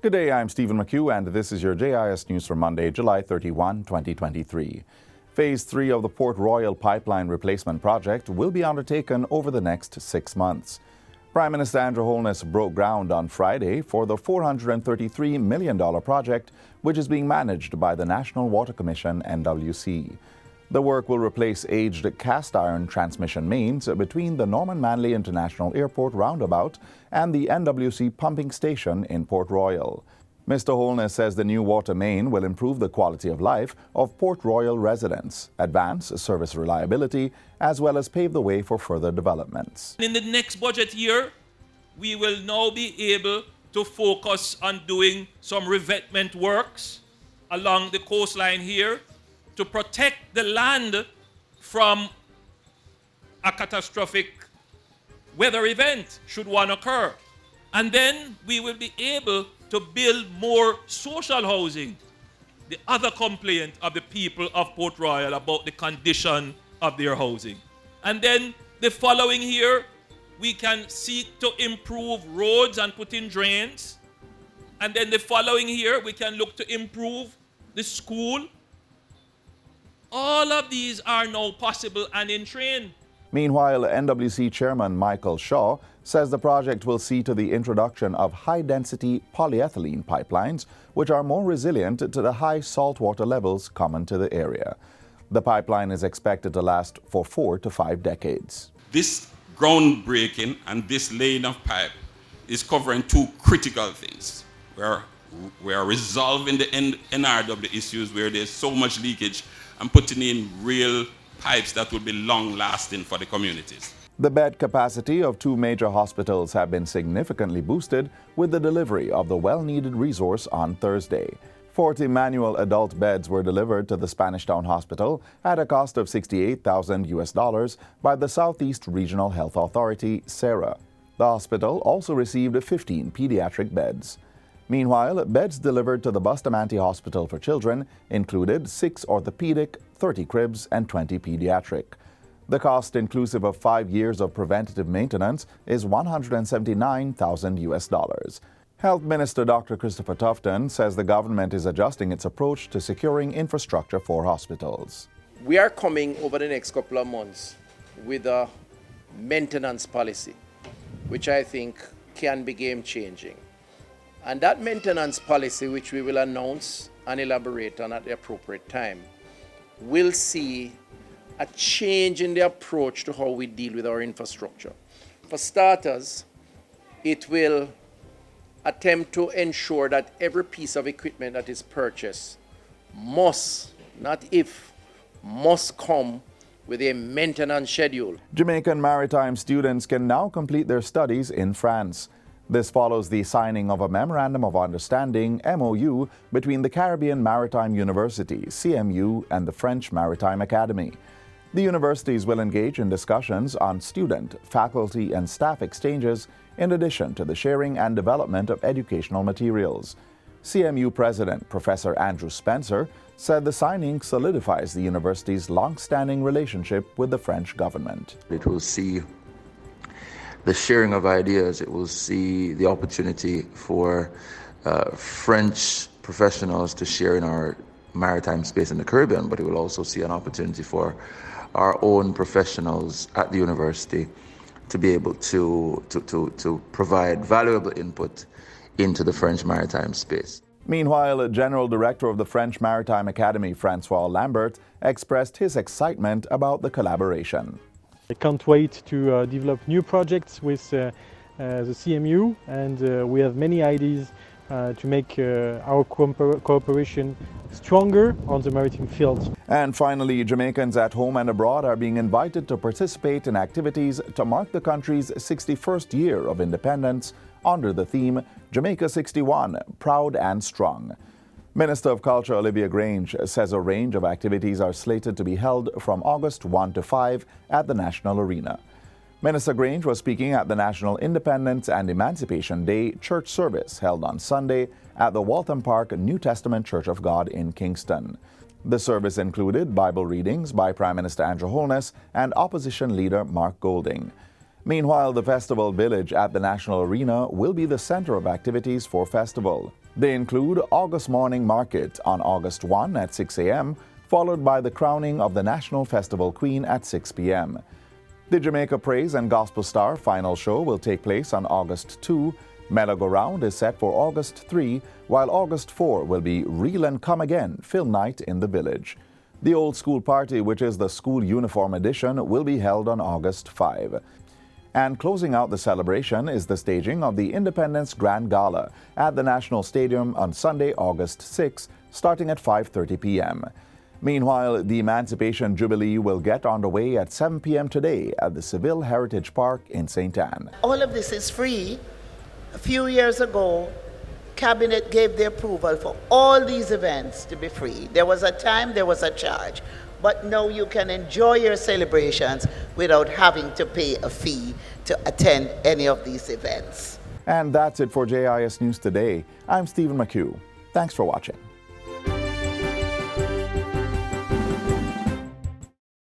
Good day, I'm Stephen McHugh, and this is your JIS News for Monday, July 31, 2023. Phase 3 of the Port Royal Pipeline Replacement Project will be undertaken over the next 6 months. Prime Minister Andrew Holness broke ground on Friday for the $433 million project, which is being managed by the National Water Commission, NWC. The work will replace aged cast-iron transmission mains between the Norman Manley International Airport roundabout and the NWC pumping station in Port Royal. Mr. Holness says the new water main will improve the quality of life of Port Royal residents, advance service reliability, as well as pave the way for further developments. In the next budget year, we will now be able to focus on doing some revetment works along the coastline here to protect the land from a catastrophic weather event should one occur. And then we will be able to build more social housing. The other complaint of the people of Port Royal about the condition of their housing. And then the following year, we can seek to improve roads and put in drains. And then the following year, we can look to improve the school. All of these are now possible and in train. Meanwhile, NWC Chairman Michael Shaw says the project will see to the introduction of high-density polyethylene pipelines, which are more resilient to the high saltwater levels common to the area. The pipeline is expected to last for 4 to 5 decades. This groundbreaking and this laying of pipe is covering 2 critical things. We are resolving the NRW issues where there's so much leakage and putting in real pipes that will be long-lasting for the communities. The bed capacity of 2 major hospitals have been significantly boosted with the delivery of the well-needed resource on Thursday. 40 manual adult beds were delivered to the Spanish Town Hospital at a cost of $68,000 by the Southeast Regional Health Authority, SERA. The hospital also received 15 pediatric beds. Meanwhile, beds delivered to the Bustamante Hospital for Children included 6 orthopedic, 30 cribs, and 20 pediatric. The cost, inclusive of 5 years of preventative maintenance, is $179,000. Health Minister Dr. Christopher Tufton says the government is adjusting its approach to securing infrastructure for hospitals. We are coming over the next couple of months with a maintenance policy, which I think can be game-changing. And that maintenance policy, which we will announce and elaborate on at the appropriate time, will see a change in the approach to how we deal with our infrastructure. For starters, it will attempt to ensure that every piece of equipment that is purchased must, not if, must come with a maintenance schedule. Jamaican maritime students can now complete their studies in France. This follows the signing of a Memorandum of Understanding, MOU, between the Caribbean Maritime University, CMU, and the French Maritime Academy. The universities will engage in discussions on student, faculty, and staff exchanges, in addition to the sharing and development of educational materials. CMU President Professor Andrew Spencer said the signing solidifies the university's long-standing relationship with the French government. It will see the sharing of ideas. It will see the opportunity for French professionals to share in our maritime space in the Caribbean, but it will also see an opportunity for our own professionals at the university to be able to provide valuable input into the French maritime space. Meanwhile, General Director of the French Maritime Academy, Francois Lambert, expressed his excitement about the collaboration. I can't wait to develop new projects with the CMU, and we have many ideas to make our cooperation stronger on the maritime field. And finally, Jamaicans at home and abroad are being invited to participate in activities to mark the country's 61st year of independence under the theme Jamaica 61, Proud and Strong. Minister of Culture Olivia Grange says a range of activities are slated to be held from August 1 to 5 at the National Arena. Minister Grange was speaking at the National Independence and Emancipation Day church service held on Sunday at the Waltham Park New Testament Church of God in Kingston. The service included Bible readings by Prime Minister Andrew Holness and Opposition Leader Mark Golding. Meanwhile, the Festival Village at the National Arena will be the center of activities for festival. They include August Morning Market on August 1 at 6 a.m., followed by the crowning of the National Festival Queen at 6 p.m. The Jamaica Praise and Gospel Star final show will take place on August 2. Merry-Go-Round is set for August 3, while August 4 will be Reel and Come Again Film Night in the Village. The Old School Party, which is the school uniform edition, will be held on August 5. And closing out the celebration is the staging of the Independence Grand Gala at the National Stadium on Sunday, August 6, starting at 5:30 p.m. Meanwhile, the Emancipation Jubilee will get underway at 7 p.m. today at the Seville Heritage Park in St. Anne. All of this is free. A few years ago, Cabinet gave the approval for all these events to be free. There was a time, there was a charge. But now you can enjoy your celebrations without having to pay a fee to attend any of these events. And that's it for JIS News Today. I'm Stephen McHugh. Thanks for watching.